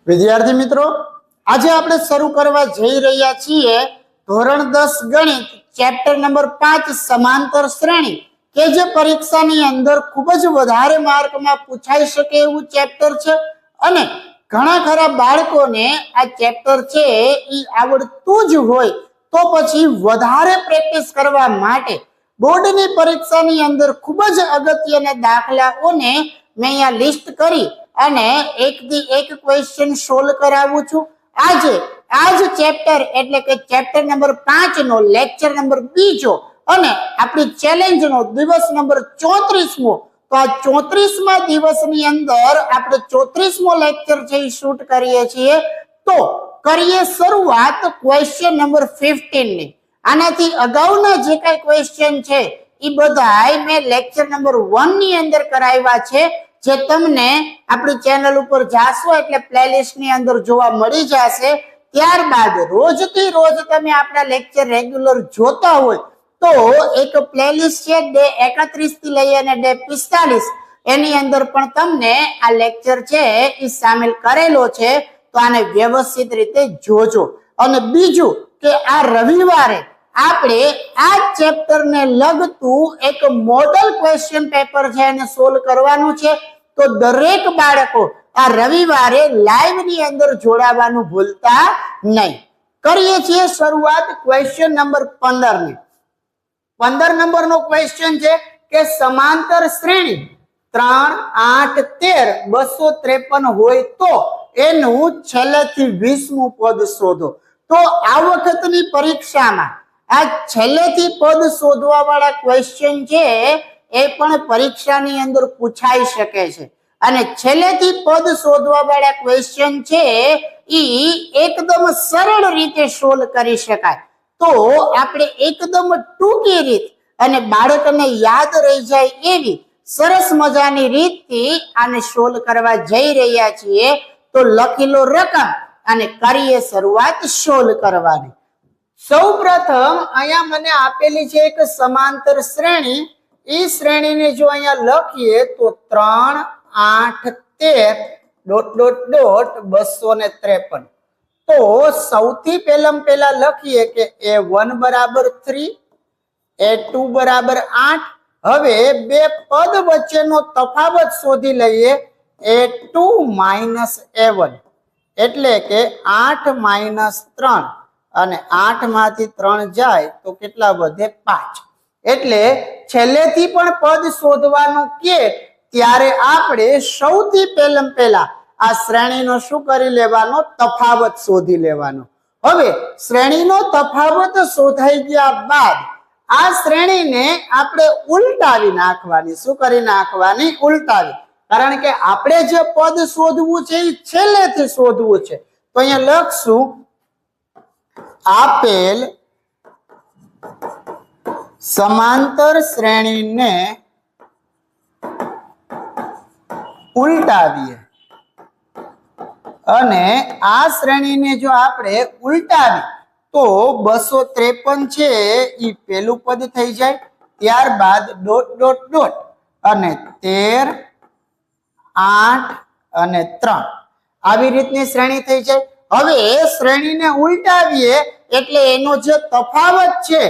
વિદ્યાર્થી મિત્રો, આજે આપણે શરૂ કરવા જઈ રહ્યા છીએ ધોરણ 10 ગણિત ચેપ્ટર નંબર 5 સમાંતર શ્રેણી કે જે પરીક્ષાની અંદર ખૂબ જ વધારે માર્કમાં પૂછાઈ શકે એવું ચેપ્ટર છે અને ઘણા ખરા બાળકોને આ ચેપ્ટર છે એ આવડતું જ હોય તો પછી વધારે પ્રેક્ટિસ કરવા માટે બોર્ડની પરીક્ષાની અંદર ખૂબ જ અગત્યના દાખલાઓને મેં અહીંયા લિસ્ટ કરી અને એકથી એક ક્વેશ્ચન સોલ્વ કરાવું છું। આજે આજ ચેપ્ટર એટલે કે ચેપ્ટર નંબર 5 નો લેક્ચર નંબર 2 અને આપણી ચેલેન્જ નો દિવસ નંબર 34મો। તો આ 34મા દિવસની અંદર આપણે 34મો લેક્ચર છે એ શૂટ કરીએ છીએ। તો કરીએ શરૂઆત ક્વેશ્ચન નંબર 15 ની। આનાથી અગાઉના જે કઈ ક્વેશ્ચન છે એ બધાય મેં લેક્ચર નંબર 1 ની અંદર કરાવ્યા છે, જે તમને આપણી ચેનલ ઉપર જાશો એટલે પ્લેલિસ્ટ ની અંદર જોવા મળી જશે। ત્યારબાદ રોજથી રોજ તમે આપણા લેક્ચર રેગ્યુલર જોતા હોય તો એક પ્લેલિસ્ટ છે ડે 31 થી લઈ અને ડે 45 એની અંદર પણ તમને આ લેક્ચર છે એ સામેલ કરેલો છે, તો આને વ્યવસ્થિત રીતે જોજો। અને બીજું કે આ રવિવારે આપણે આ ચેપ્ટર ને લગતું એક મોડલ ક્વેશ્ચન પેપર છે એને સોલ્વ કરવાનું છે। તો દરેક બાળકો આ રવિવારે લાઈવ ની અંદર જોડાવાનું ભૂલતા નહીં। કરીએ છીએ શરૂઆત ક્વેશ્ચન નંબર 15 ની। 15 નંબરનો ક્વેશ્ચન છે કે સમાંતર શ્રેણી 3, 8, 13, 253 હોય તો એનું છેલ્લેથી 20મું પદ શોધો। તો આ વખતની પરીક્ષામાં આ છેલ્લેથી પદ શોધવા વાળા ક્વેશ્ચન છે એ પણ પરીક્ષાની અંદર પૂછાઈ શકે છે અને છેલ્લેથી પદ શોધવા વાળા ક્વેશ્ચન છે ઈ એકદમ સરળ રીતે સોલ્વ કરી શકાય। તો આપણે એકદમ ટૂંકી રીત અને બાળકને યાદ રહી જાય એવી સરસ મજાની રીતથી આને સોલ્વ કરવા જઈ રહ્યા છીએ। તો લખી લો રકમ અને કરીએ શરૂઆત સોલ્વ કરવાની। સૌ પ્રથમ અહીંયા મને આપેલી છે એક સમાંતર શ્રેણી। એ શ્રેણીને જો અહીંયા લખીએ તો 3, 8, 13, ... 253। તો સૌથી પહેલા લખીએ કે a1 બરાબર 3, a2 બરાબર 8। હવે બે પદ વચ્ચેનો તફાવત શોધી લઈએ, a2 માઇનસ a1 એટલે કે 8 માઇનસ 3 અને 8 માંથી 3 જાય તો કેટલા વધે 5। એટલે છેલ્લેથી પણ પદ શોધવાનું કે ત્યારે આપણે સૌથી પહેલા આ શ્રેણીનો શું કરી લેવાનો, તફાવત શોધી લેવાનો। હવે શ્રેણીનો તફાવત શોધાઈ ગયા બાદ આ શ્રેણીને આપણે ઉલટાવી નાખવાની। શું કરી નાખવાની? ઉલટાવી। કારણ કે આપણે જે પદ શોધવું છે એ છેલ્લેથી શોધવું છે। તો અહીંયા લખશું આપેલ સમાંતર શ્રેણીને ઉલટાવીએ અને આ શ્રેણીને જો આપણે ઉલટાવી તો 253 છે એ પેલું પદ થઈ જાય, ત્યારબાદ ... અને 13, 8 અને 3 આવી રીતની શ્રેણી થઈ જાય। હવે શ્રેણીને ઉલટાવીએ એટલે એનો જે તફાવત છે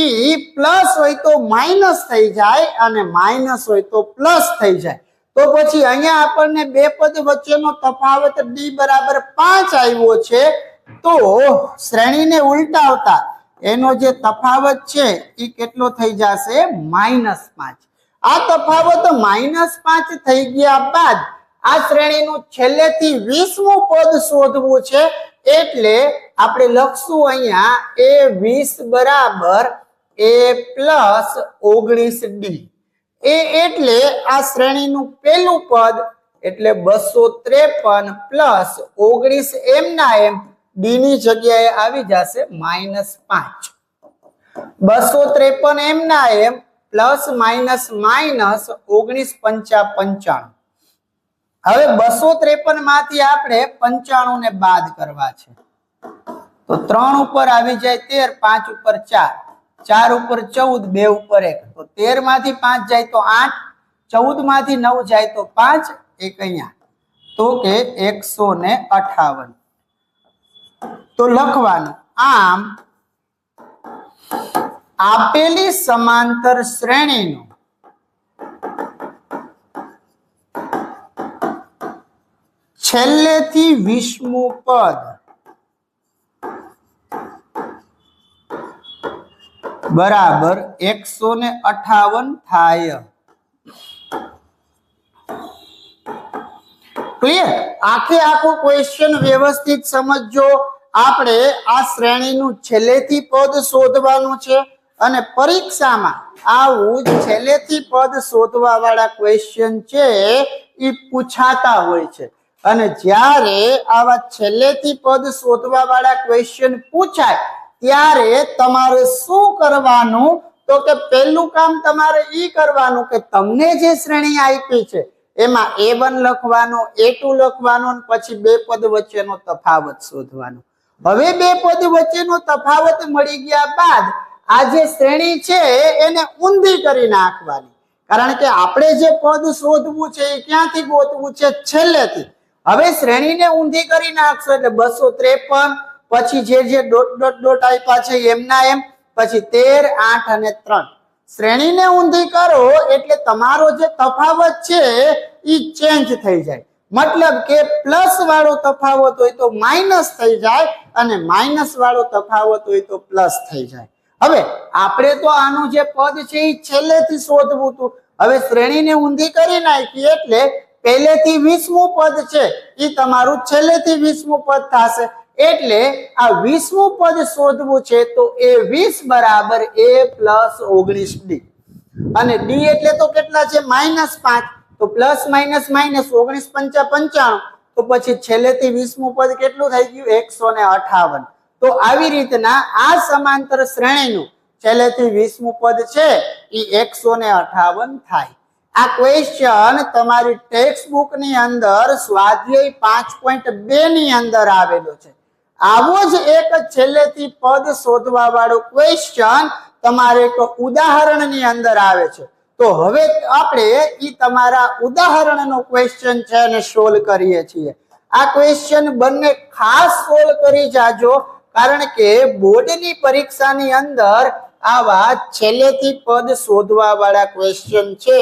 ઈ પ્લસ હોય તો માઇનસ થઈ જાય અને માઇનસ હોય તો પ્લસ થઈ જાય। તો પછી અહીંયા આપણને બે પદ વચ્ચેનો તફાવત d બરાબર 5 આવ્યો છે। તો શ્રેણીને ઉલટાવતા એનો જે તફાવત છે એ કેટલો થઈ જશે? -5। આ તફાવત -5 થઈ ગયા બાદ આ શ્રેણીનું છેલ્લેથી 20મું પદ શોધવું છે। એટલે આપણે લખશું અહીંયા a20 બરાબર a પ્લસ 19d। એટલે આ શ્રેણીનું પહેલું પદ એટલે 253 પ્લસ 19 એમના એમ ડી ની જગ્યાએ આવી જશે -5। 253 એમના એમ પ્લસ માઇનસ માઇનસ 19 પંચા 95। હવે 253 માંથી આપણે 95 ને બાદ કરવા છે તો 3 ઉપર આવી જાય 13, 5 ઉપર 4, 4 ઉપર 14, 2 ઉપર 1 તો 13 માંથી 5 જાય તો 8, 14 માંથી 9 જાય તો 5, 1 અહીંયા તો કે 158. તો લખવાનું આમ આપેલી સમાંતર શ્રેણીનું છેલ્લેથી 20મું પદ બરાબર 158 થાય. ક્લિયર? આખો ક્વેશ્ચન વ્યવસ્થિત સમજો. આપણે આ શ્રેણીનું છેલ્લેથી પદ શોધવાનું છે અને પરીક્ષામાં આવું છેલ્લેથી પદ શોધવા વાળા ક્વેશ્ચન છે એ પૂછાતા હોય છે. અને જ્યારે આવા છેલ્લેથી પદ શોધવા વાળા ક્વેશ્ચન પૂછાય ત્યારે તમારે શું કરવાનું? તો કે પહેલું કામ તમારે ઈ કરવાનું કે તમને જે શ્રેણી આપી છે એમાં A1 લખવાનો, A2 લખવાનો અને પછી બે પદ વચ્ચેનો તફાવત શોધવાનો. હવે બે પદ વચ્ચેનો તફાવત મળી ગયા બાદ આ જે શ્રેણી છે એને ઊંધી કરી નાખવાની. કારણ કે આપણે જે પદ શોધવું છે એ ક્યાંથી ગોતવું છે? છેલ્લેથી. હવે શ્રેણીને ઊંધી કરી નાખશો એટલે 253 પછી જે ડોટ ડોટ ડોટ આપ્યા છે એમના એમ, પછી 13, 8 અને 3. શ્રેણીને ઊંધી કરો એટલે તમારો જે તફાવત છે એ ચેન્જ થઈ જાય. મતલબ કે પ્લસ વાળો તફાવત હોય તો માઇનસ થઈ જાય અને માઇનસ વાળો તફાવત હોય તો પ્લસ થઈ જાય. હવે આપણે તો આનું જે પદ છે એ છેલ્લેથી શોધવું હતું. હવે શ્રેણીને ઊંધી કરી નાખી એટલે પહેલેથી 20મું પદ છે એ તમારું છેલ્લેથી 20મું પદ થશે. એટલે આ 20મું પદ શોધવું છે તો A20 બરાબર A પ્લસ 19D. અને D એટલે તો કેટલા છે? -5. તો પ્લસ માઇનસ માઇનસ 19 પંચા 95. તો પછી છેલ્લેથી 20મું પદ કેટલું થઈ ગયું? 158. તો આવી રીતના આ સમાંતર શ્રેણીનું છેલ્લેથી 20મું પદ છે એ 158 થાય. આ ક્વેશ્ચન તમારી ટેક્સ્ટ બુક ની અંદર સ્વાધ્યાય 5.2 ની અંદર આવેલો છે. આવો જ એક છેલ્લેથી પદ શોધવા વાળો ક્વેશ્ચન તમારે એક ઉદાહરણની અંદર આવે છે. તો હવે આપણે ઈ તમારા ઉદાહરણનો ક્વેશ્ચન છે અને સોલ્વ કરીએ છીએ. આ ક્વેશ્ચન બંને ખાસ સોલ્વ કરી જાજો, કારણ કે બોર્ડની પરીક્ષાની અંદર આવા છેલ્લેથી પદ શોધવા વાળા ક્વેશ્ચન છે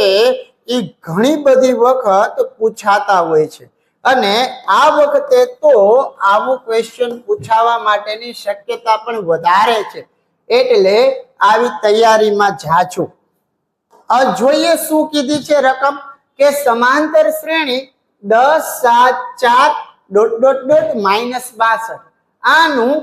એ ઘણી બધી વખત પૂછાતા હોય છે. અને આ વખતે તો આવું ક્વેશ્ચન પૂછાવા માટેની શક્યતા પણ વધારે છે. એટલે આવી તૈયારીમાં જાજો. જોઈએ શું કીધી છે રકમ કે સમાંતર શ્રેણી 10, 7, 4 ... -62. આનું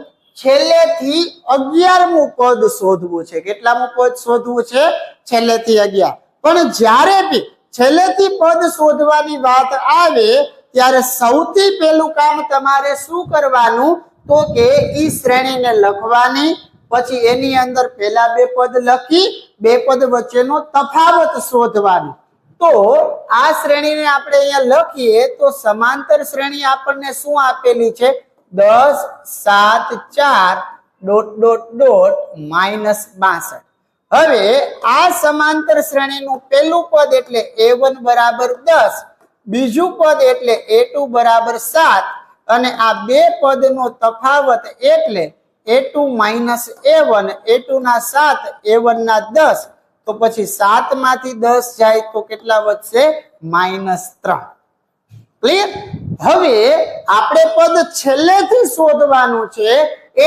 છેલ્લેથી 11મું પદ શોધવું છે. કેટલામું પદ શોધવું છે? છેલ્લેથી 11. પણ જ્યારે બી છેલ્લેથી પદ શોધવાની વાત આવે ત્યારે સૌથી પહેલું કામ તમારે શું કરવાનું? તો કે ઈ શ્રેણીને લખવાની, પછી એની અંદર પહેલા બે પદ લખી બે પદ વચ્ચેનો તફાવત શોધવાનો. તો આ શ્રેણીને આપણે અહીંયા લખીએ તો સમાંતર શ્રેણી આપણને શું આપેલી છે? 10, 7, 4 ... -62. હવે આ સમાંતર શ્રેણીનું પહેલું પદ એટલે A1 બરાબર 10, બીજું પદ એટલે A2 બરાબર 7 અને આ બે પદનો તફાવત એટલે A2 - A1, A2 ના 7, A1 ના 10. તો પછી 7 માંથી 10 જાય તો કેટલા વધશે? -3. ક્લિયર? હવે આપણે પદ છેલ્લેથી શોધવાનું છે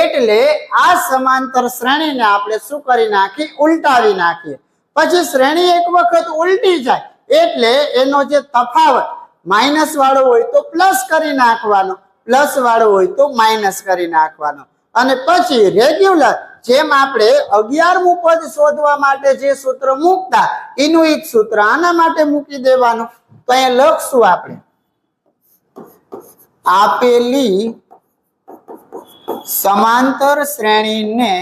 એટલે આ સમાંતર શ્રેણીને આપણે શું કરી નાખી? ઉલટાવી નાખીએ. પછી શ્રેણી એક વખત ઉલટી જાય એટલે એનો જે તફાવત માઇનસ વાળો હોય તો પ્લસ કરી નાખવાનો, પ્લસ વાળો હોય તો માઇનસ કરી નાખવાનો. અને પછી રેગ્યુલર જેમ આપણે 11મું પદ શોધવા માટે જે સૂત્ર મૂકતા એનું એક સૂત્ર આના માટે મૂકી દેવાનું. તો અહીંયા લખશું આપણે આપેલી સમાંતર શ્રેણીને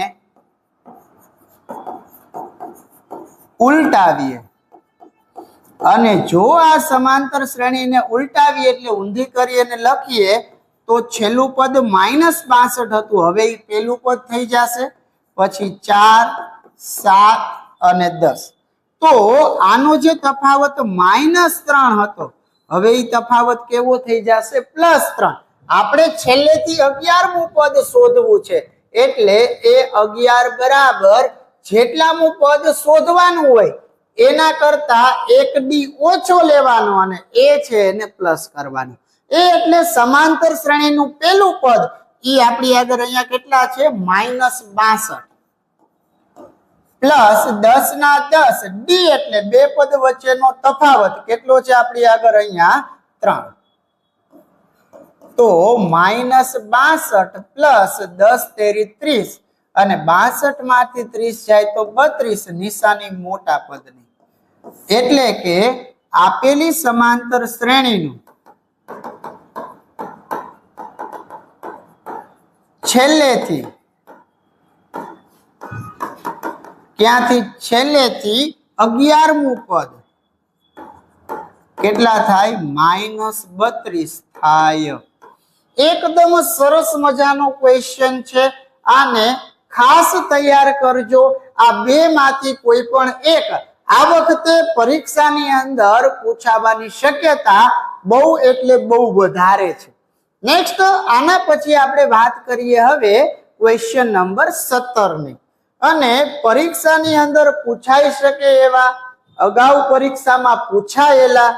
ઉલટાવીએ અને જો આ સમાંતર શ્રેણીને ઉલટાવીએ એટલે ઊંધી કરી અને લખીએ તો છેલ્લું પદ -62 હતું, હવે એ પેલું પદ થઈ જશે, પછી 4, 7 અને 10. તો આનો જે તફાવત -3 હતો હવે એ તફાવત કેવો થઈ જશે +3. આપણે છેલ્લેથી 11મું પદ શોધવું છે એટલે એ 11 બરાબર જેટલામું પદ શોધવાનું હોય એના કરતા 1 ડી ઓછો લેવાનો અને એ છે એને પ્લસ કરવાનો. એ એટલે સમાંતર શ્રેણીનું પહેલું પદ ઈ આપણી આગળ અહીંયા કેટલા છે -62 પ્લસ 10 ના 10 ડી એટલે બે પદ વચ્ચેનો તફાવત કેટલો છે આપણી આગળ અહીંયા 3. તો -62 પ્લસ 10 તેરી 30 અને 62 માંથી 30 જાય તો 32 નિશાની મોટા પદની. એટલે કે આપેલી સમાંતર શ્રેણીનું છેલ્લેથી ક્યાંથી છેલ્લેથી 11મું પદ કેટલા થાય -32 થાય. એકદમ સરસ મજાનો ક્વેશ્ચન છે. આને ખાસ તૈયાર કરજો. આ બે માંથી કોઈ પણ એક આ વખતે પરીક્ષાની અંદર પૂછાવાની શક્યતા બહુ એટલે બહુ વધારે છે. નેક્સ્ટ આના પછી આપણે વાત કરીએ હવે ક્વેશ્ચન નંબર 17 ની. અને પરીક્ષાની અંદર પૂછાઈ શકે એવા અગાઉ પરીક્ષામાં પૂછાયેલા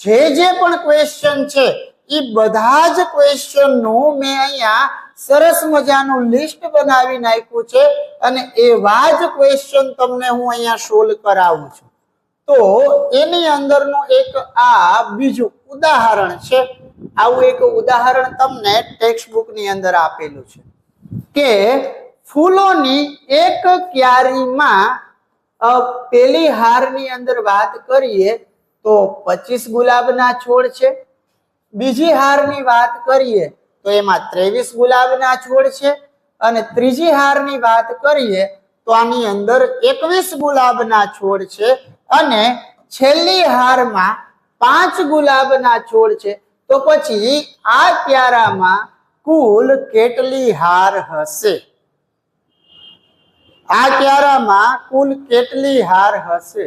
જે પણ ક્વેશ્ચન છે એ બધા જ ક્વેશ્ચન નું મેં અહીંયા સરસ મજાનું લિસ્ટ બનાવી નાખ્યું છે અને એવા જ ક્વેશ્ચન તમને હું અહીંયા સોલ્વ કરાવું છું. તો એની અંદરનું એક આ બીજું ઉદાહરણ છે. આવું એક ઉદાહરણ તમને ટેક્સ્ટ બુક ની અંદર આપેલું છે કે ફૂલોની એક ક્યારીમાં પેલી હારની અંદર વાત કરીએ તો 25 ગુલાબના છોડ છે. બીજી હારની વાત કરીએ તો એમાં 23 ગુલાબના છોડ છે અને ત્રીજી હારની વાત કરીએ તો આની અંદર 21 ગુલાબના છોડ છે અને છેલ્લી હારમાં 5 ગુલાબના છોડ છે. તો પછી આ ક્યારામાં કુલ કેટલી હાર હશે? આ ક્યારામાં કુલ કેટલી હાર હશે?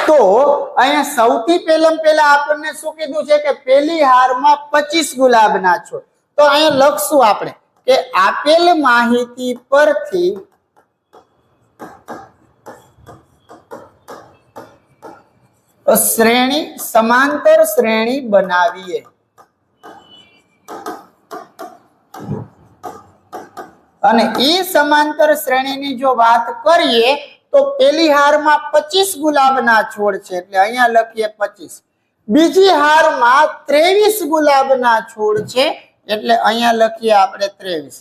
તો અહીંયા સૌથી પહેલા આપણને શું કીધું છે કે પેલી હારમાં 25 ગુલાબના છોડ. તો અહીંયા લખશું આપણે કે આપેલ માહિતી પરથી શ્રેણી સમાંતર શ્રેણી બનાવીએ. અને એ સમાંતર શ્રેણીની જો વાત કરીએ તો પેલી હારમાં 25 ગુલાબના છોડ છે એટલે અહીંયા લખીએ 25. બીજી હારમાં 23 ગુલાબના છોડ છે એટલે અહીંયા લખીએ આપણે 23.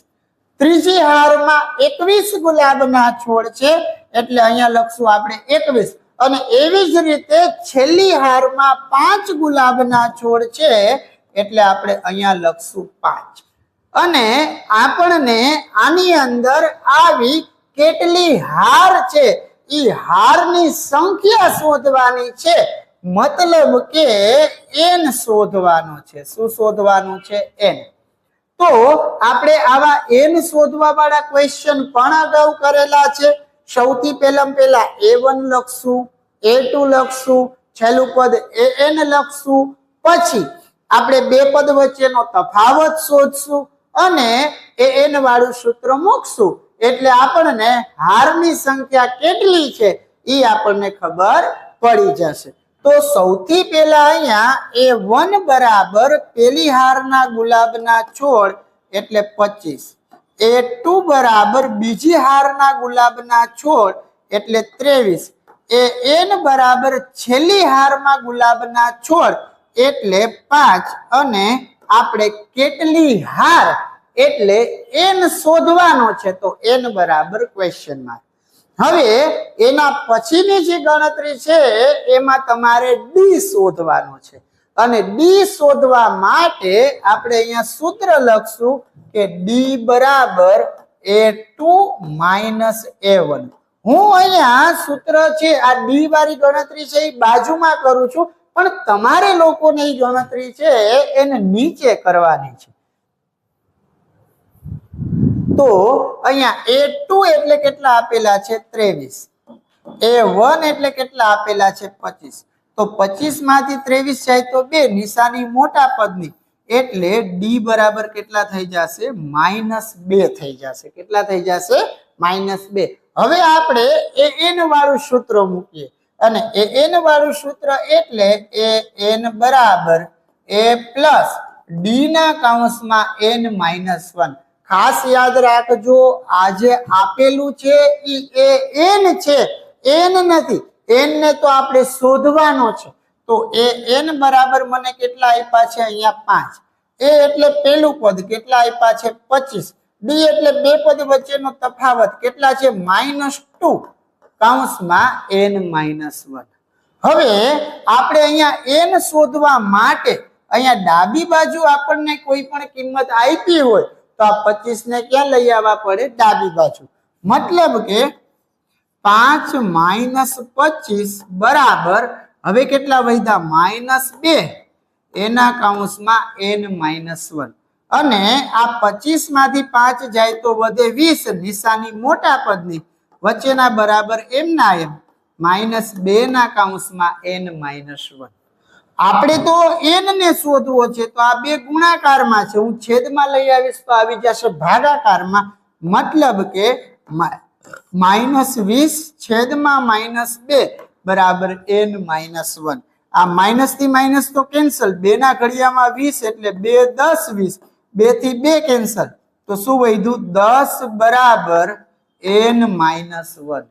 ત્રીજી હારમાં 21 ગુલાબના છોડ છે એટલે અહીંયા લખશું આપણે 21. અને એવી જ રીતે છેલ્લી હારમાં 5 ગુલાબના છોડ છે એટલે આપણે અહીંયા લખશું 5. અને આપણને આની અંદર આવી કેટલી હાર છે એ હારની સંખ્યા શોધવાની છે. મતલબ કે n શોધવાનો છે. શું શોધવાનું છે? n. તો આપણે આવા n શોધવા વાળા ક્વેશ્ચન પણ અગાઉ કરેલા છે. સૌથી પહેલા a1 લખશું, a2 લખશું, છેલ્લું પદ an લખશું. પછી આપણે બે પદ વચ્ચેનો તફાવત શોધશું અને an વાળું સૂત્ર મૂકશું એટલે આપણને હારની સંખ્યા કેટલી છે એ આપણને ખબર પડી જશે. તો સૌથી પહેલા અહીંયા a1 બરાબર પેલી હારના ગુલાબના છોડ એટલે 25. a2 બરાબર બીજી હારના ગુલાબના છોડ એટલે 23. an બરાબર છેલ્લી હારમાં ગુલાબના છોડ એટલે 5 અને આપણે કેટલી હાર એટલે n શોધવાનો છે તો n બરાબર ક્વેશ્ચન માર્ક. હવે એના પછીની જે ગણતરી છે એમાં તમારે d શોધવાનો છે અને d શોધવા માટે આપણે અહીંયા સૂત્ર લખશું કે d બરાબર a2 a1. હું અહીંયા સૂત્ર છે આ d વાળી ગણતરી છે એ બાજુમાં કરું છું પણ તમારે લોકોને એ ગણતરી છે એને નીચે કરવાની છે. તો અહીંયા a2 એટલે કેટલા આપેલા છે 23, a1 એટલે કેટલા આપેલા છે 25. તો તો 25 માંથી 23 જાય તો 2 નિશાની મોટા પદની એટલે ડી બરાબર કેટલા થઈ જશે -2 થઈ જશે કેટલા થઈ જશે -2 હવે આપણે an વાળું સૂત્ર મૂકીએ અને an વાળું સૂત્ર એટલે an બરાબર a પ્લસ ડી ના કૌંસમાં n-1 ખાસ યાદ રાખજો આ જે આપેલું છે એ n છે n નથી n ને તો આપણે શોધવાનો છે તો n બરાબર મને કેટલા આપ્યા છે અહીંયા 5 a એટલે પહેલું પદ કેટલા આપ્યા છે 25 ડી એટલે બે પદ વચ્ચેનો તફાવત કેટલા છે -2 કૌંસમાં n-1 હવે આપણે અહીંયા n શોધવા માટે અહીંયા ડાબી બાજુ આપણને કોઈ પણ કિંમત આપી હોય તો આ 25 ને ક્યાં લઈ આવવા પડે ડાબી બાજુ મતલબ કે 5 - 25 બરાબર હવે કેટલા વધ્યા -2 એના કૌંસમાં n-1 અને આ 25 માંથી 5 જાય તો વધે 20 નિશાની મોટા પદની વચ્ચેના બરાબર એમના એમ -2 ના કૌંસમાં n-1 આપણે તો n ને શોધવો છે તો આ બે ગુણાકારમાં છે હું છેદમાં લઈ આવીશ તો આવી જશે ભાગાકારમાં મતલબ કે -20 છેદમાં -2 બરાબર n-1 આ માઇનસ થી માઇનસ તો કેન્સલ 2 ના ઘડિયામાં 20 એટલે 2 10 20 2 થી 2 કેન્સલ તો શું વધ્યું 10 બરાબર n-1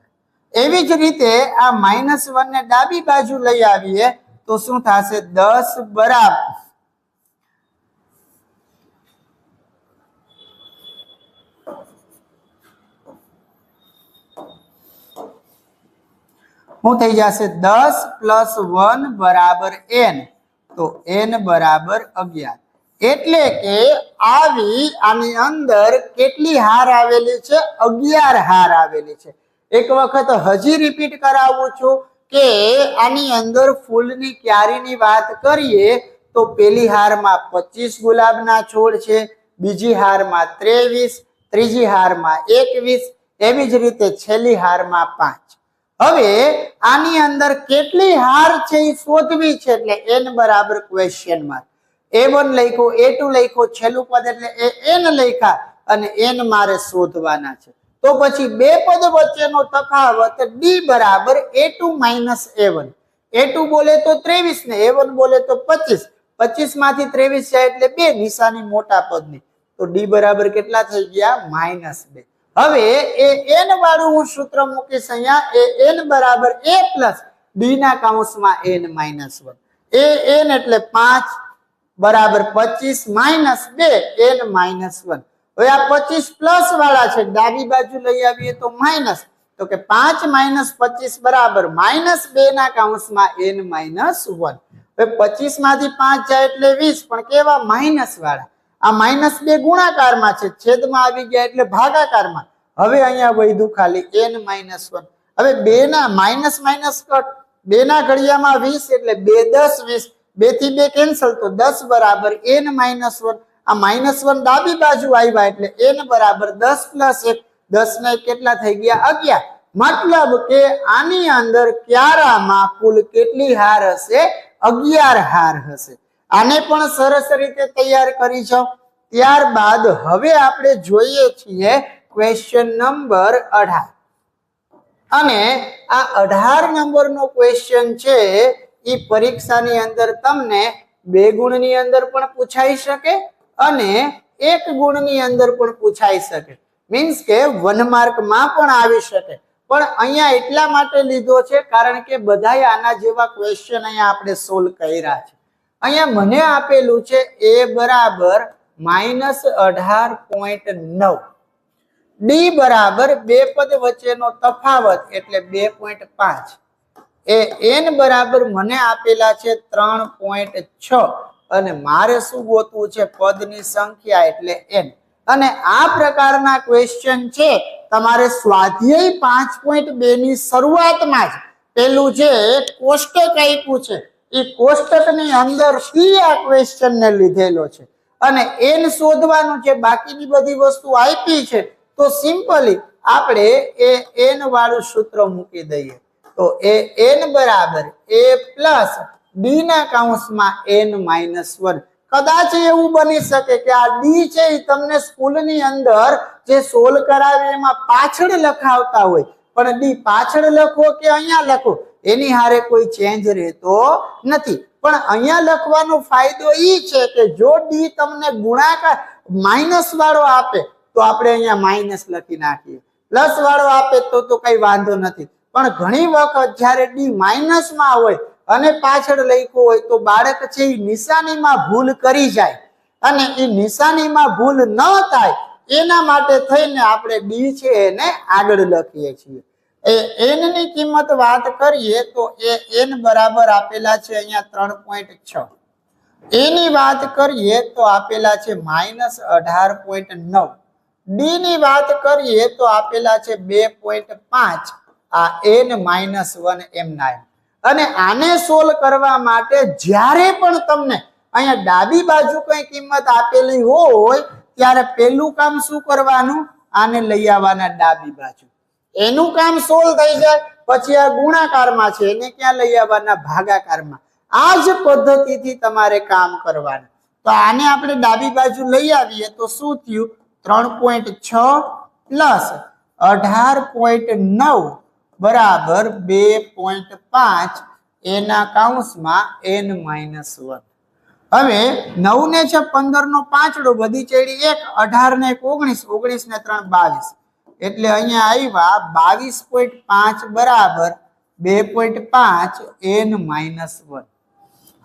એવી જ રીતે આ -1 ને ડાબી બાજુ લઈ આવીએ તો શું થશે 10 બરાબર શું થઈ જશે 10 + 1 બરાબર n તો n બરાબર 11 એટલે કે આની અંદર કેટલી હાર આવેલી છે 11 હાર આવેલી છે એક વખત હજી રિપીટ કરાવું છું કે આની અંદર ફૂલની ક્યારીની વાત કરીએ તો પેલી હારમાં 25 ગુલાબના છોડ છે બીજી હારમાં 23 ત્રીજી હારમાં 21 એવી જ રીતે છેલ્લી હારમાં 5 હવે આની અંદર કેટલી હાર છે એ શોધવી છે એટલે n બરાબર ક્વેશ્ચન માર્ક a1 લખ્યો a2 લખ્યો છેલ્લું પદ એટલે n લખ્યા અને n મારે શોધવાના છે તો પછી બે પદ વચ્ચેનો તફાવત d બરાબર a2 - a1 a2 બોલે તો 23 ને a1 બોલે તો 25 25 માંથી 23 જાય એટલે 2 નિશાની મોટા પદની તો d બરાબર કેટલા થઈ ગયા -2 હવે એ n વાળું હું સૂત્ર મૂકીશ અહીંયા n બરાબર a પ્લસ d ના કૌંસમાં n-1 n એટલે 5 બરાબર 25 -2 n-1 હવે આ 25 પ્લસ વાળા છે ડાબી બાજુ લઈ આવીએ તો માઇનસ તો કે 5 - 25 બરાબર -2 ના કૌંસમાં n-1 હવે 25 માંથી 5 જાય એટલે 20 પણ કેવા માઇનસ વાળા આ -2 ગુણાકારમાં છે છેદમાં આવી ગયા એટલે ભાગાકારમાં હવે અહીંયા વધ્યું ખાલી n-1 હવે 2 ના માઇનસ કટ 2 ના ઘડિયામાં 20 એટલે 2 10 20 2 થી 2 કેન્સલ તો 10 બરાબર n-1 આ -1 ડાબી બાજુ આવ્યા એટલે n બરાબર 10 + 1 10 ને કેટલા થઈ ગયા 11 મતલબ કે આની અંદર ક્યારામાં કુલ કેટલી હાર હશે 11 હાર હશે આને પણ સરસ રીતે તૈયાર કરી છો ત્યારબાદ હવે આપણે જોઈએ છીએ ક્વેશ્ચન નંબર 18 અને આ 18 નંબરનો ક્વેશ્ચન છે એ પરીક્ષાની અંદર તમને 2 ગુણની અંદર પણ પૂછાઈ શકે અને 1 ગુણની અંદર પણ પૂછાઈ શકે મીન્સ કે 1 માર્કમાં પણ આવી શકે પણ અહીંયા એટલા માટે લીધો છે કારણ કે બધાય આના જેવા ક્વેશ્ચન અહીંયા આપણે સોલ્વ કર્યા છે અહીંયા મને આપેલું છે a બરાબર -18.9 d બરાબર બે પદ વચ્ચેનો તફાવત એટલે 2.5 n બરાબર મને આપેલા છે 3.6 અને મારે શું ગોતવું છે પદની સંખ્યા એટલે n અને આ પ્રકારના ક્વેશ્ચન છે તમારે સ્વાધ્યાય 5.2 ની શરૂઆતમાં જ પેલું જે કોષ્ટક આપ્યું છે એ કોષ્ટકની અંદર થી આ ક્વેશ્ચન ને લીધેલો છે અને n શોધવાનું છે બાકીની બધી વસ્તુ આપી છે તો સિમ્પલી આપણે એ n વાળું સૂત્ર મૂકી દઈએ તો એ n બરાબર a પ્લસ d ના કૌંસમાં n માઇનસ 1. કદાચ એવું બની શકે કે આ ડી છે એ તમને સ્કૂલની અંદર જે સોલ્વ કરાવે એમાં પાછળ લખાવતા હોય, પણ ડી પાછળ લખો કે અહીંયા લખો એની હારે કોઈ ચેન્જ રહેતો નથી. પણ અહીંયા લખવાનો ફાયદો એ છે કે જો ડી તમને ગુણાકાર માઇનસ વાળો આપે તો આપણે અહીંયા માઇનસ લખી નાખીએ, પ્લસ વાળો આપે તો કઈ વાંધો નથી. પણ ઘણી વખત જ્યારે ડી માઇનસમાં હોય અને પાછળ લખ્યું હોય તો બાળક છે એ નિશાનીમાં ભૂલ કરી જાય, અને એ નિશાનીમાં ભૂલ ન થાય એના માટે થઈને આપણે ડી છે એને આગળ લખીએ છીએ. એ n ની કિંમત વાત કરીએ તો એ n બરાબર આપેલા છે અહીંયા 3.6. a ની વાત કરીએ તો આપેલા છે -18.9. ડી ની વાત કરીએ તો આપેલા છે 2.5. આ n-1 એમના એમ. અને આને સોલ્વ કરવા માટે જ્યારે પણ તમને અહીંયા ડાબી બાજુ કઈ કિંમત આપેલી હોય ત્યારે પહેલું કામ શું કરવાનું, આને લઈ આવવાના ડાબી બાજુ, એનું કામ સોલ્વ થઈ જાય. પછી આ ગુણાકારમાં છે એને ક્યાં લઈ આવવાના, ભાગાકારમાં. આ જ પદ્ધતિથી તમારે કામ કરવાનું. તો આને આપણે ડાબી બાજુ લઈ આવીએ તો શું થયું, 3.6 પ્લસ 18.9 બરાબર 2.5 એના કૌંસમાં n-1. હવે 9 ને છે 15 નો પાંચડો, બધી ચેડી 1, 18 ને 19, 19 ને 3 22, એટલે અહીંયા આવ્યા 22.5 બરાબર 2.5 n-1.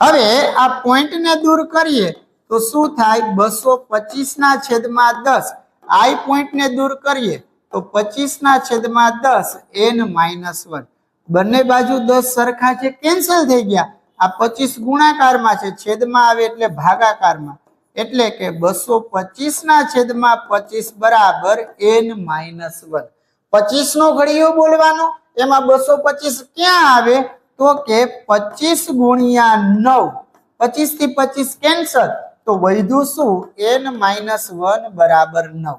હવે આ પોઈન્ટ ને દૂર કરીએ તો શું થાય, 225 ના છેદમાં 10. આ પોઈન્ટ ને દૂર કરીએ તો 25 ના છેદમાં 10 n-1. બંને બાજુ 10 સરખા છે, કેન્સલ થઈ ગયા. આ 25 ગુણાકારમાં છે, છેદમાં આવે એટલે ભાગાકારમાં, એટલે કે 225 ના છેદમાં 25 બરાબર n-1. 25 નો ઘડિયો બોલવાનો, એમાં 225 ક્યાં આવે તો કે 25 ગુણ્યા 9, 25 થી 25 કેન્સલ, તો વધ્યું શું, n-1 બરાબર 9.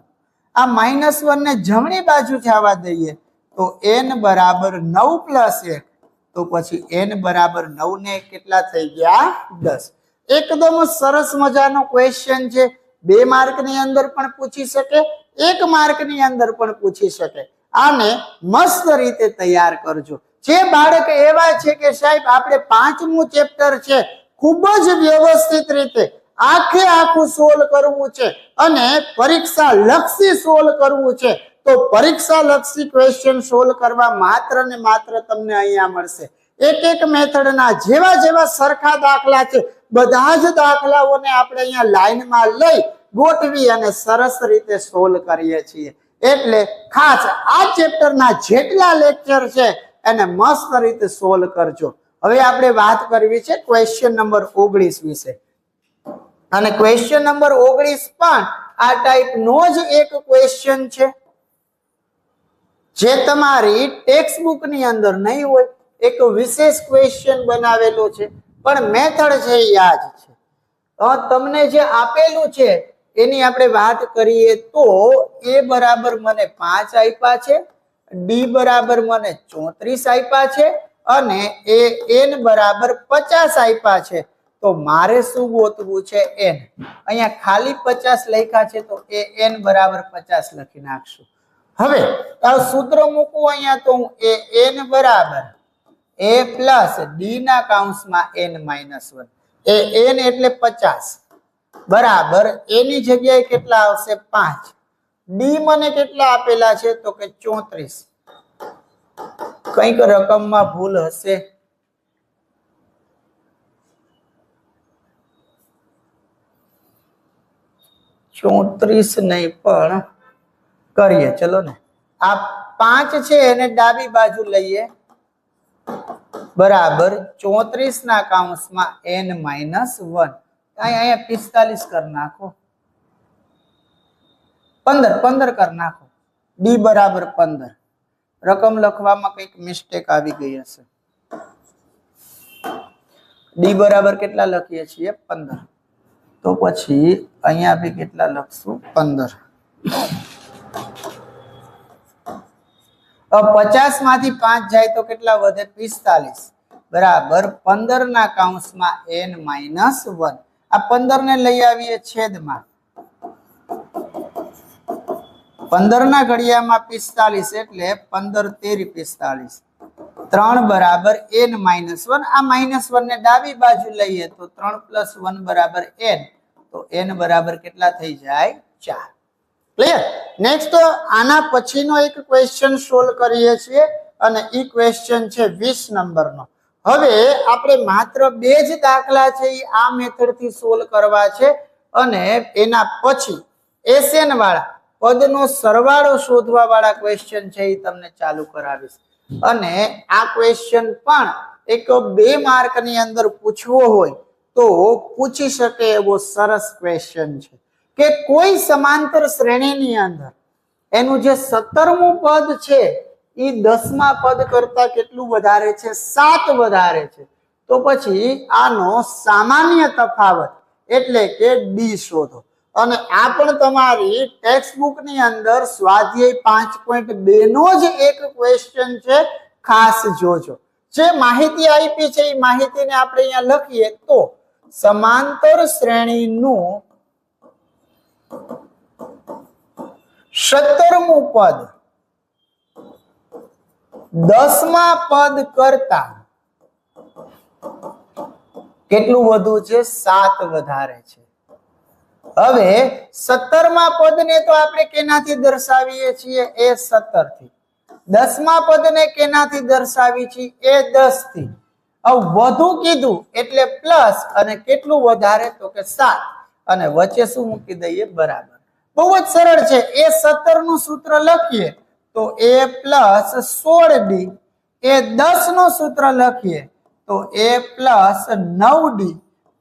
આ -1 ને જમણી બાજુ જવા દઈએ તો n બરાબર 9 પ્લસ 1, તો પછી n બરાબર 9 ને કેટલા થઈ ગયા, 10. એકદમ સરસ મજાનો ક્વેશ્ચન છે. 2 માર્કની અંદર પણ પૂછી શકે, 1 માર્કની અંદર પણ પૂછી શકે. આને મસ્ત રીતે તૈયાર કરજો. જે બાળક એવા છે કે સાહેબ આપણે 5મું ચેપ્ટર છે ખૂબ જ વ્યવસ્થિત રીતે આખે આખું સોલ્વ કરવું છે અને પરીક્ષા લક્ષી સોલ્વ કરવું છે, તો પરીક્ષા લક્ષી ક્વેશ્ચન સોલ્વ કરવા માત્ર ને માત્ર તમને અહીંયા મળશે. એક મેથડના જેવા સરખા દાખલા છે, બધા જ દાખલાઓને આપણે અહીંયા લાઈનમાં લઈ ગોઠવી અને સરસ રીતે સોલ્વ કરીએ છીએ. એટલે ખાસ આ ચેપ્ટરના જેટલા લેક્ચર છે એને મસ્ત રીતે સોલ્વ કરજો. હવે આપણે વાત કરવી છે ક્વેશ્ચન નંબર 19 વિશે. અને ક્વેશ્ચન નંબર 19 પણ આ ટાઈપનો જ એક ક્વેશ્ચન છે જે તમારી ટેક્સ્ટ બુક ની અંદર નહીં હોય. એક વિશેષ ક્વેશ્ચન બનાવેલો છે, પણ મેથડ છે એ આ જ છે. તમને જે આપેલું છે એની આપણે વાત કરીએ તો a બરાબર મને 5 આપ્યા છે, d બરાબર મને 34 આપ્યા છે અને n બરાબર 50 આપ્યા છે. તો મારે શું ગોતવું છે, n. અહીંયા ખાલી 50 લખ્યા છે તો n બરાબર 50 લખી નાખશું. હવે આ સૂત્ર મૂકવું અહીંયા તો હું n બરાબર a પ્લસ d ના કૌંસમાં n-1. n એટલે 50 બરાબર a ની જગ્યાએ કેટલા આવશે, 5. d મને કેટલા આપેલા છે તો કે 34. કંઈક રકમમાં ભૂલ હશે, ચોત્રીસ નહીં પણ કરીએ ચલો ને. આ 5 છે એને ડાબી બાજુ લઈએ બરાબર 34 ના કૌંસમાં n-1. અહીંયા 45 કરી નાખો, 15 કરી નાખો. d બરાબર 15. રકમ લખવામાં કંઈક મિસ્ટેક આવી ગઈ હશે. d બરાબર કેટલા લખીએ છીએ, 15. તો પછી અહીંયા બી કેટલા લખશું, 15. 50 માંથી 5 જાય તો કેટલા વધે 45 બરાબર 15 ના કૌંસમાં n-1 આ 15 ને લઈ આવીએ છેદમાં 15 ના ઘડિયામાં 45 એટલે 15 તેરી 45 3 બરાબર n-1 આ -1 ને ડાબી બાજુ લઈએ તો 3 + 1 બરાબર n તો n બરાબર કેટલા થઈ જાય 4 ક્લિયર નેક્સ્ટ આના પછીનો એક ક્વેશ્ચન સોલ્વ કરીએ છીએ અને ઈ ક્વેશ્ચન છે 20 નંબરનો હવે આપણે માત્ર બે જ દાખલા છે ઈ આ મેથડ થી સોલ્વ કરવા છે અને એના પછી SN વાળા પદનો સરવાળો શોધવા વાળા ક્વેશ્ચન છે ઈ તમને ચાલુ કરાવીશ અને આ ક્વેશ્ચન પણ એક 2 માર્ક ની અંદર પૂછવો હોય તો પૂછી શકે એવો સરસ ક્વેશ્ચન છે કે કોઈ સમાંતર શ્રેણીની અંદર એનું જે 17મું પદ છે ઈ 10મા પદ કરતા કેટલું વધારે છે 7 વધારે છે તો પછી આનો સામાન્ય તફાવત એટલે કે d શોધો અને આ પણ તમારી ટેક્સ્ટ બુક ની અંદર સ્વાધ્યાય 5.2 નો જ એક ક્વેશ્ચન છે ખાસ જોજો જે માહિતી આપી છે એ માહિતીને આપણે અહીંયા લખીએ તો સમાંતર શ્રેણીનું 17મું પદ 10મા પદ કરતા કેટલું વધુ છે 7 વધારે છે હવે 17મા પદને તો આપણે કેનાથી દર્શાવીએ છીએ એ 17 થી 10મા પદને કેનાથી દર્શાવી છીએ એ 10 થી હવે વધુ કીધું એટલે પ્લસ અને કેટલું વધારે તો કે 7 અને વચ્ચે શું મૂકી દઈએ બરાબર બહુ જ સરળ છે એ 17 નું સૂત્ર લખીએ તો a + 16d એ 10 નું સૂત્ર લખીએ તો a + 9d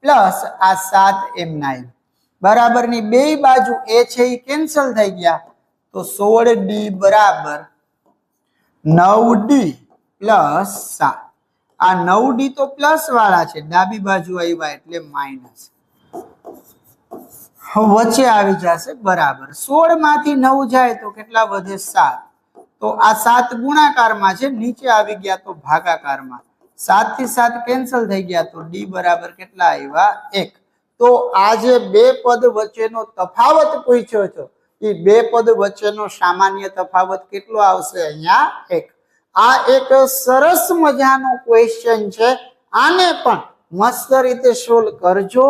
પ્લસ આ 7m9 બરાબર ની બે બાજુ એ છે એ કેન્સલ થઈ ગયા તો 16d બરાબર 9d + 7 આ 9d તો પ્લસ વાળા છે ડાબી બાજુ આવ્યા એટલે માઈનસ વચ્ચે આવી જશે બરાબર 16 માંથી 9 જાય તો કેટલા વધે 7 તો આ 7 ગુણાકારમાં છે નીચે આવી ગયા તો ભાગાકારમાં 7 થી 7 કેન્સલ થઈ ગયા તો d બરાબર કેટલા આવ્યા 1 તો આ જે બે પદ વચ્ચેનો તફાવત પૂછ્યો છે એ બે પદ વચ્ચેનો સામાન્ય તફાવત કેટલો આવશે અહીંયા 1 આ એક સરસ મજાનો ક્વેશ્ચન છે આને પણ મસ્ત રીતે સોલ્વ કરજો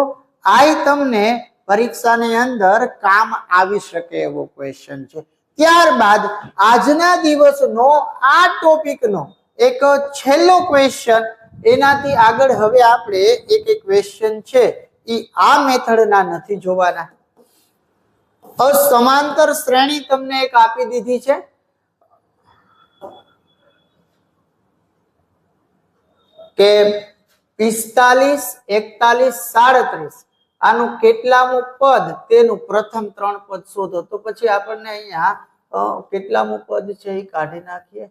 આ તમને પરીક્ષાની અંદર કામ આવી શકે એવો ક્વેશ્ચન છે ત્યારબાદ આજના દિવસનો આ ટોપિકનો એક છેલ્લો ક્વેશ્ચન એનાથી આગળ હવે આપણે એક ક્વેશ્ચન છે ઈ આ મેથડના નથી જોવાના સમાંતર શ્રેણી તમને એક આપી દીધી છે કે 45 41 37 આનું કેટલામું પદ તેનું પ્રથમ 3 પદ શોધો તો પછી આપણને અહીંયા કેટલામું પદ છે એ કાઢી નાખીએ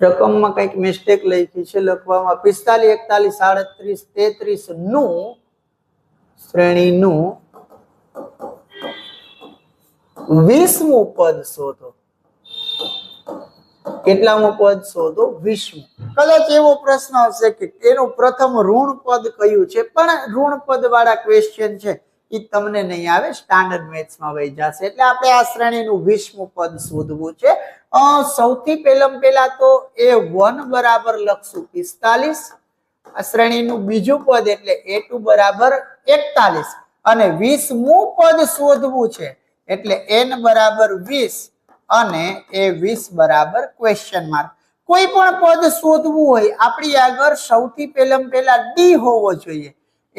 રકમમાં કઈક મિસ્ટેક લખી છે લખવામાં 45 41 37 33 નું શ્રેણીનું 20મું પદ શોધો કેટલામું પદ શોધો 20મું કદાચ એવો પ્રશ્ન હશે કે એનું પ્રથમ ઋણ પદ કયું છે પણ ઋણ પદ વાળા ક્વેશ્ચન છે એ તમને નહીં આવે સ્ટાન્ડર્ડ મેથ્સમાં વહી જશે એટલે આપણે આ શ્રેણીનું 20મું પદ શોધવું છે સૌથી પહેલા તો a1 બરાબર લખશું 45 આ શ્રેણીનું બીજું પદ એટલે a2 બરાબર 41 અને 20મું પદ શોધવું છે એટલે n બરાબર 20 અને a20 બરાબર ક્વેશ્ચન માર્ક કોઈ પણ પદ શોધવું હોય આપણી આગળ સૌથી પહેલા d હોવો જોઈએ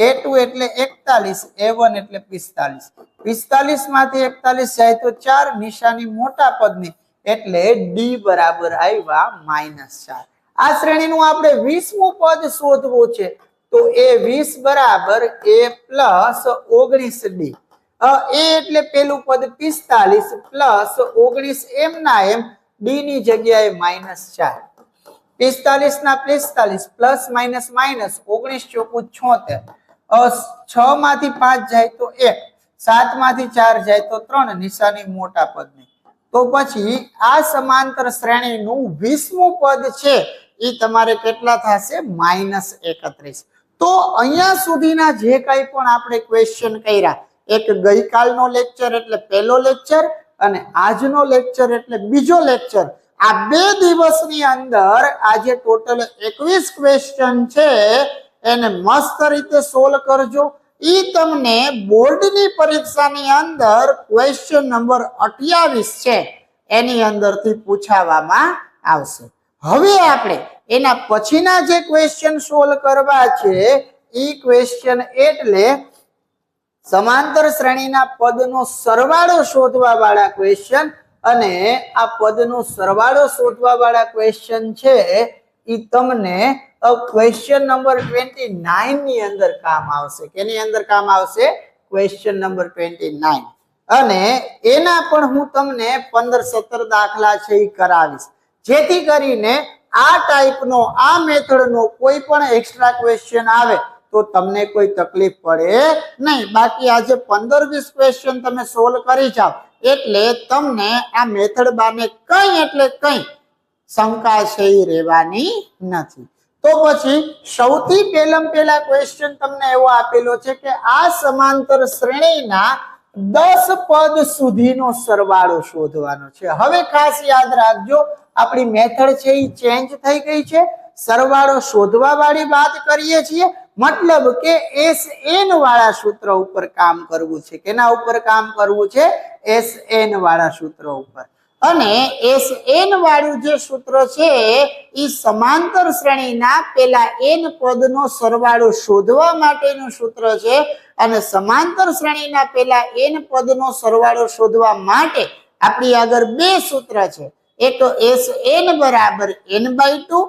a2 એટલે 41 a1 એટલે 45 45 માંથી 41 જાય તો 4 નિશાની મોટા પદની એટલે d બરાબર આવ્યા -4 આ શ્રેણીનું આપણે 20મું પદ શોધવું છે તો a20 બરાબર a + 19d a એટલે પેલું પદ 45 પ્લસ 19 m ના m d ની જગ્યાએ -4 45 ના 45 પ્લસ માઇનસ 19 ચોકું 76 6 માંથી 5 જાય તો 1, 7 માંથી 4 જાય તો 3, નિશાની મોટા પદની. તો પછી આ સમાંતર શ્રેણીનું 20મું પદ છે એ તમારે કેટલા થશે? -31. તો અહીંયા સુધીના જે કંઈ પણ આપણે ક્વેશ્ચન કર્યા, એક ગઈકાલનો લેક્ચર એટલે પહેલો લેક્ચર અને આજનો લેક્ચર એટલે બીજો લેક્ચર, આ 2 દિવસની અંદર આજે ટોટલ 21 ક્વેશ્ચન છે એને મસ્ત રીતે સોલ્વ કરજો. ઈ તમને બોર્ડની પરીક્ષાની અંદર ક્વેશ્ચન નંબર 28 છે એની અંદરથી પૂછાવામાં આવશે. હવે આપણે એના પછીના જે ક્વેશ્ચન સોલ્વ કરવા છે ઈ ક્વેશ્ચન એટલે સમાંતર શ્રેણીના પદનો સરવાળો શોધવા વાળા ક્વેશ્ચન, અને આ પદનો સરવાળો શોધવા વાળા ક્વેશ્ચન છે ઈ તમને ક્વેશ્ચન નંબર 29 ની અંદર કામ આવશે. કેની અંદર કામ આવશે? Question number 29. અને એના પણ હું તમને 15-17 દાખલા છે એ કરાવીશ, જેથી કરીને આ ટાઈપનો આ મેથડનો કોઈ પણ એક્સ્ટ્રા ક્વેશ્ચન આવે તો તમને કોઈ તકલીફ પડે નહીં. બાકી આજે 15-20 ક્વેશ્ચન તમે સોલ્વ કરી જાઓ એટલે તમને આ મેથડ બાને કઈ એટલે કઈ શંકા છે એ રહેવાની નથી. તો પછી સૌથી પહેલા ક્વેશ્ચન તમને એવો આપેલો છે કે આ સમાંતર શ્રેણીના 10 પદ સુધીનો સરવાળો શોધવાનો છે. હવે ખાસ યાદ રાખજો, આપણી મેથડ છે એ ચેન્જ થઈ ગઈ છે. સરવાળો શોધવા વાળી વાત કરીએ છીએ, મતલબ કે SN વાળા સૂત્ર ઉપર કામ કરવું છે. કેના ઉપર કામ કરવું છે? SN વાળા સૂત્ર ઉપર. અને SN વાળું જે સૂત્ર છે એ સમાંતર શ્રેણીના પેલા n પદનો સરવાળો શોધવા માટેનું સૂત્ર છે. અને સમાંતર શ્રેણીના પેલા n પદનો સરવાળો શોધવા માટે આપણી આગળ 2 સૂત્ર છે. એક SN બરાબર n/2,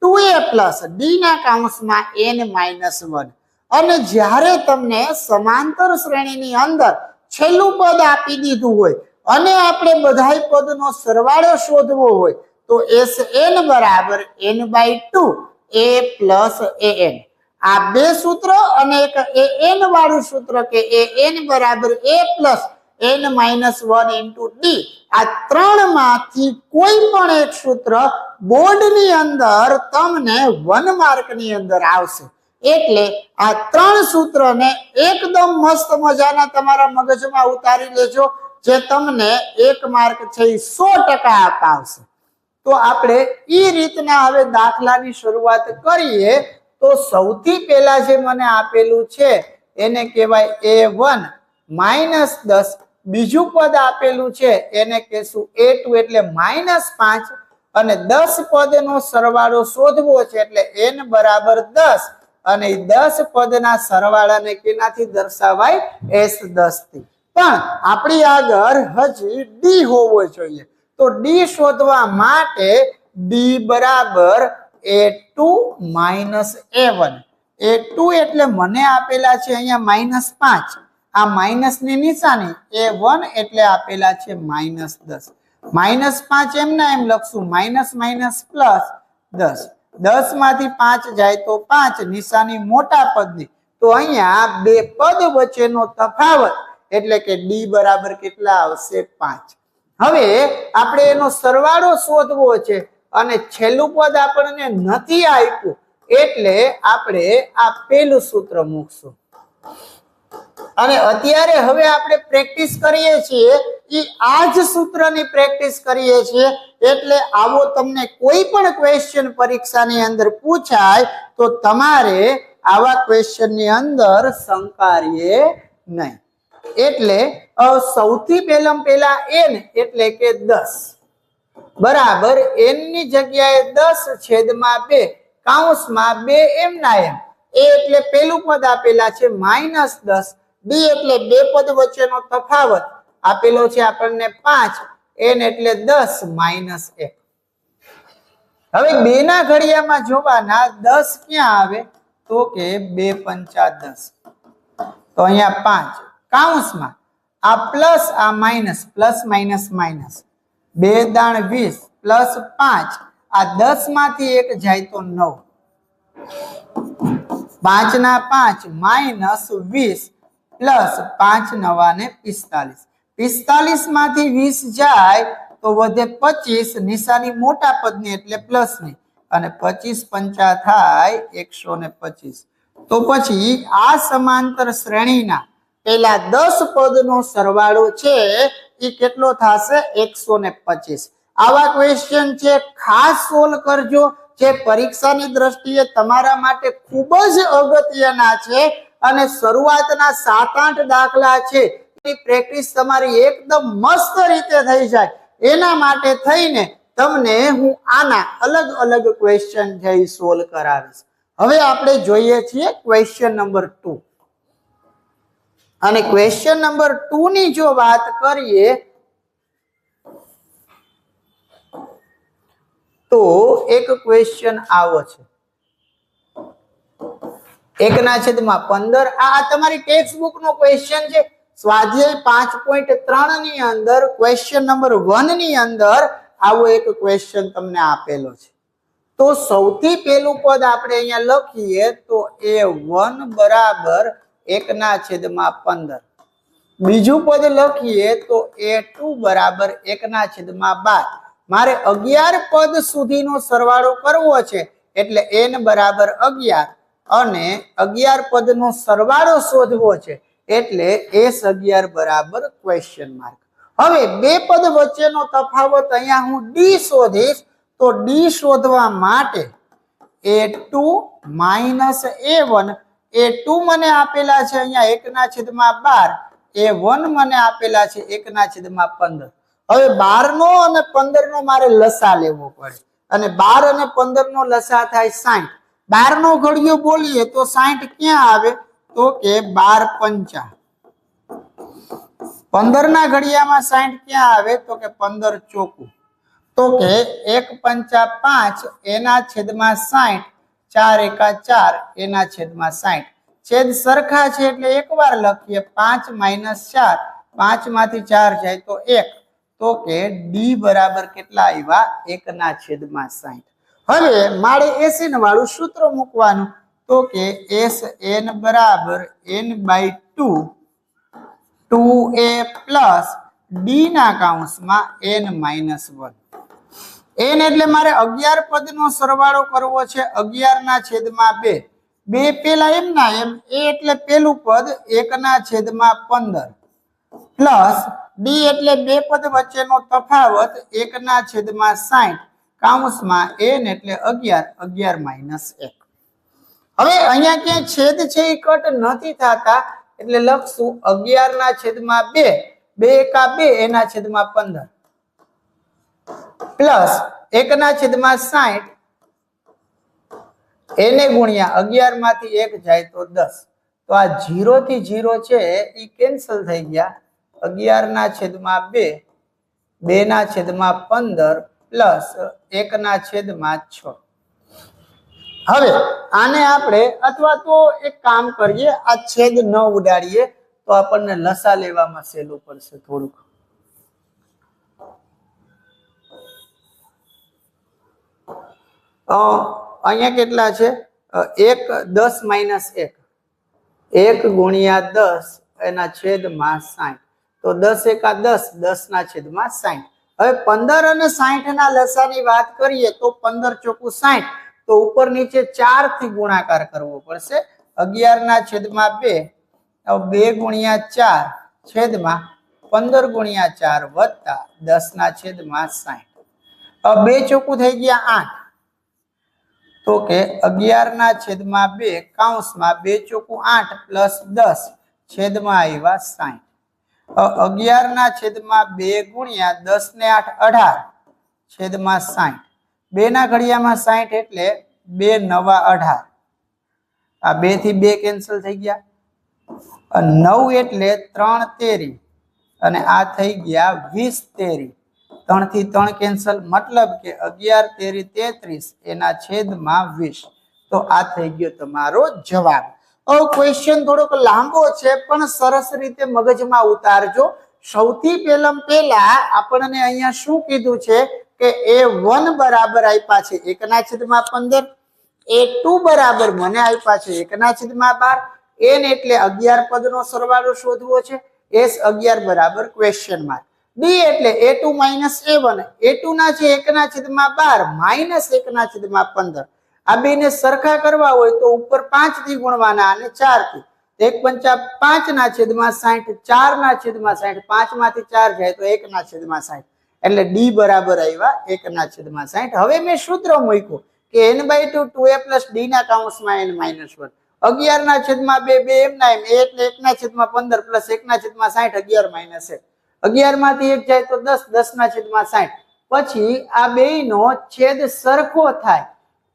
2a પ્લસ d ના કૌંસમાં n-1. અને જ્યારે તમને સમાંતર શ્રેણીની અંદર છેલ્લું પદ આપી દીધું હોય અને આપણે બધાય પદનો સરવાળો શોધવો હોય તો SN બરાબર n/2 a પ્લસ an. આ 2 સૂત્ર અને એક an વાળું સૂત્ર કે an બરાબર a plus n-1 into d, આ 3 માંથી કોઈ પણ એક સૂત્ર બોર્ડની અંદર તમને 1 માર્કની અંદર આવશે. એટલે આ 3 સૂત્રને એકદમ મસ્ત મજાના તમારા મગજમાં ઉતારી લેજો, જે તમને 1 માર્ક છે એ 100% અપાવશે. તો આપણે ઈ રીતના હવે દાખલાની શરૂઆત કરીએ. તો સૌથી પહેલા જે મને આપેલું છે એને કહેવાય a1 -10. બીજું પદ આપેલું છે એને કહેશું a2 એટલે -5. અને 10 પદનો સરવાળો શોધવો છે એટલે n બરાબર 10. અને 10 પદના સરવાળાને કેનાથી દર્શાવાય? S10 થી. પણ આપણી આગળ હજી d હોવો જોઈએ. તો d શોધવા માટે d બરાબર a2 -a1. a2 એટલે મને આપેલા છે અહીંયા -5, આ માઇનસ ની નિશાની. a1 એટલે આપેલા છે -10. -5 એમના એમ લખશું, માઇનસ માઇનસ પ્લસ 10. 10 માંથી 5 જાય તો 5, નિશાની મોટા પદની. તો અહીંયા 2 પદ વચ્ચેનો તફાવત એટલે કે d બરાબર કેટલા આવશે? 5. હવે આપણે એનો સરવાળો શોધવો છે અને છેલ્લું પદ આપણને નથી આપ્યું એટલે આપણે આ પહેલું સૂત્ર મૂકશું. અને અત્યારે હવે આપણે પ્રેક્ટિસ કરીએ છીએ એ આ જ સૂત્રની પ્રેક્ટિસ કરીએ છીએ. એટલે આવો તમને કોઈ પણ ક્વેશ્ચન પરીક્ષાની અંદર પૂછાય તો તમારે આવા ક્વેશ્ચનની અંદર શંકારીએ નહીં. એટલે સૌથી પહેલા n એટલે કે 10 બરાબર n ની જગ્યાએ 10 છેદમાં 2 કૌંસમાં 2 એમના એમ. a એટલે પેલું પદ આપેલા છે -10. d એટલે 2 પદ વચ્ચેનો તફાવત આપેલો છે આપણને 5. n એટલે 10 -1. હવે 2 ના ઘડિયામાં જોવાના 10 ક્યાં આવે તો કે 2 પંચા 10. તો અહીંયા 5 કૌંસમાં આ પ્લસ આ minus, plus minus minus, 2 દાણ 20 plus 5, આ 10 માંથી 1 જાય તો 9. 5 ના 5 માઇનસ 20 પ્લસ 5 નવા ને 45. 45 માંથી 20 જાય તો વધે 25, નિશાની મોટા પદની એટલે પ્લસ ની, અને 25 પંચા થાય 125. તો પછી આ સમાંતર શ્રેણીના પેલા 10 પદનો સરવાળો છે એ કેટલો થશે? 125. આવા ક્વેશ્ચન છે, ખાસ સોલ્વ કરજો, જે પરીક્ષાની દ્રષ્ટિએ તમારા માટે ખૂબ જ અગત્યના છે. અને શરૂઆતના 7-8 દાખલા છે એની પ્રેક્ટિસ તમારી એકદમ મસ્ત રીતે થઈ જાય, એના માટે થઈને તમને હું આના અલગ અલગ ક્વેશ્ચન છે એ સોલ્વ કરાવીશ. હવે આપણે જોઈએ છીએ ક્વેશ્ચન નંબર 2. અને ક્વેશ્ચન નંબર 2 ની જો વાત કરીએ તો એક ક્વેશ્ચન આવો છે, 1/15. આ તમારી ટેક્સ્ટ બુક નો ક્વેશ્ચન છે. સ્વાધ્યાય 5.3 ની અંદર ક્વેશ્ચન નંબર 1 ની અંદર આવો એક ક્વેશ્ચન તમને આપેલો છે. તો સૌથી પહેલું પદ આપણે અહીંયા લખીએ તો a1 બરાબર 1/15. બીજું પદ લખીએ તો a2 બરાબર 1/12. મારે 11 પદ સુધીનો સરવાળો કરવો છે એટલે n બરાબર 11 અને 11 પદનો સરવાળો શોધવો છે એટલે s11 બરાબર ક્વેશ્ચન માર્ક. હવે બે પદ વચ્ચેનો તફાવત અહીંયા હું d શોધીશ. તો d શોધવા માટે a2 માઇનસ a1, a2 મને આપેલા છે અહીંયા 1/12, a1 મને આપેલા છે 1/15. હવે 12 નો અને 15 નો મારે લસા લેવો પડે, અને 12 અને 15 નો લસા થાય 60. 12 નો ઘડિયો બોલીએ તો 60 ક્યાં આવે? તો કે 12 પંચા. 15 ના ઘડિયામાં 60 ક્યાં આવે? તો કે 15 ચોકું. તો કે 1 પંચા 5 એના છેદમાં 60, 4 એકા 4 એના છેદમાં 60. છેદ સરખા છે એટલે એકવાર લખીએ. 5 માઇનસ 4, 5 માંથી 4 જાય તો 1. તો કે d બરાબર કેટલા આવ્યા? 1/60. હવે મારે SN વાળું સૂત્ર મૂકવાનું. તો કે SN બરાબર n/2 2a પ્લસ d ના કૌંસમાં n-1. n એટલે મારે 11 પદનો સરવાળો કરવો છે 11/2. 2 પેલા એમના એમ, a એટલે પેલું પદ 1/15 પ્લસ d એટલે બે પદ વચ્ચેનો તફાવત 1/60 કૌંસમાં n એટલે 11, 11 - 1. હવે અહીંયા ક્યાંય છેદ છે એ કટ નથી થતા એટલે લખશું 11/2, 2 એકા 2 એના છેદમાં 15 પ્લસ 1/60 એને ગુણ્યા 11 માંથી 1 જાય તો 10. તો આ 0 થી 0 છે એ કેન્સલ થઈ ગયા. 11/2, 2/15 પ્લસ 1/6. હવે આને આપણે અથવા તો એક કામ કરીએ, આ છેદ ન ઉડાડીએ તો આપણને લસા લેવામાં સહેલું પડશે થોડુંક. અહીંયા કેટલા છે? 1 10 માઇનસ 1, 1 ગુણ્યા 10 એના છેદમાં 60. તો 10 એકા 10, 10/60. હવે 15 અને 60 ના લસાની વાત કરીએ તો 15 ચોકું 60. તો ઉપર નીચે 4 થી ગુણાકાર કરવો પડશે. 11/2, 2 ગુણ્યા 4 છેદમાં 15 ગુણ્યા 4 વત્તા 10/60. હવે 2 ચોકું થઈ ગયા 8. તો કે 11/2 કૌંસમાં 2 ચોકું 8 પ્લસ 10 છેદમાં આવ્યા 60. 11/2 ગુણ્યા 10 ને 8 18 છેદમાં 60. 2 ના ઘડિયામાં 60 એટલે 2 નવા 18. આ 2 થી 2 કેન્સલ થઈ ગયા. 9 એટલે 3 તેરી અને આ થઈ ગયા 20 તેરી. 3 થી 3 કેન્સલ, મતલબ કે 11 તેરી 33 એના છેદમાં 20. તો આ થઈ ગયો તમારો જવાબ. હવે ક્વેશ્ચન થોડોક લાંબો છે પણ સરસ રીતે મગજમાં ઉતારજો. સૌથી પહેલા આપણને અહીંયા શું કીધું છે કે a1 બરાબર આપ્યા છે 1/15 A2 બરાબર મને આપ્યા છે 1/12. n એટલે 11 પદનો સરવાળો શોધવો છે. S 11 બરાબર ક્વેશ્ચન માર્ક. D એટલે A2 માઇનસ A1. A2 ના છે 1/12 માઇનસ 1/15. આ બેને સરખા કરવા હોય તો ઉપર 5 થી ગુણવાના અને 4 થી. 1/5 4/60. 5 માંથી 4 જાય તો 1/60. એટલે D બરાબર આવ્યા 1/60. હવે મેં સૂત્ર મૂક્યું કે n/2 2a + d ના કૌંસમાં n - 1. 11/2 2 એમના એમ a એટલે 1/15 + 1/60 11 - 1. 11 માંથી 1 જાય તો 10 10/60. પછી આ બેયનો છેદ સરખો થાય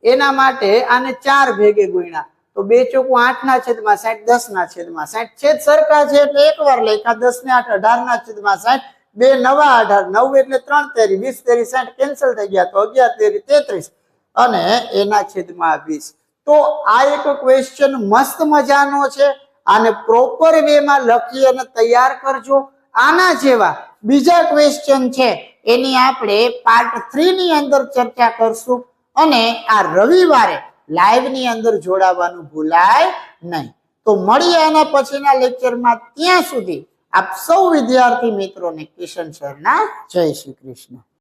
એના માટે આને 4 ભેગે ગુણ્યા તો 2 ચોકુ 8/60 10/60. છેદ સરખા છે એટલે એકવાર લખ્યા 10 ને 8 18/60. 2 નવા 18 9 એટલે 3 તેરી 20 તેરી 60 કેન્સલ થઈ ગયા તો 11 તેરી 33 અને એના છેદમાં 20. તો આ એક ક્વેશ્ચન મસ્ત મજાનો છે. આને પ્રોપર વે માં લખી અને તૈયાર કરજો. આના જેવા બીજા ક્વેશ્ચન છે એની આપણે પાર્ટ 3 ની અંદર ચર્ચા કરશું અને આ રવિવારે લાઈવ ની અંદર જોડાવાનું ભૂલાય નહીં. તો મળીએ આના પછીના લેક્ચરમાં. ત્યાં સુધી આપ સૌ વિદ્યાર્થી મિત્રોને કિશન સરના જય શ્રી કૃષ્ણ.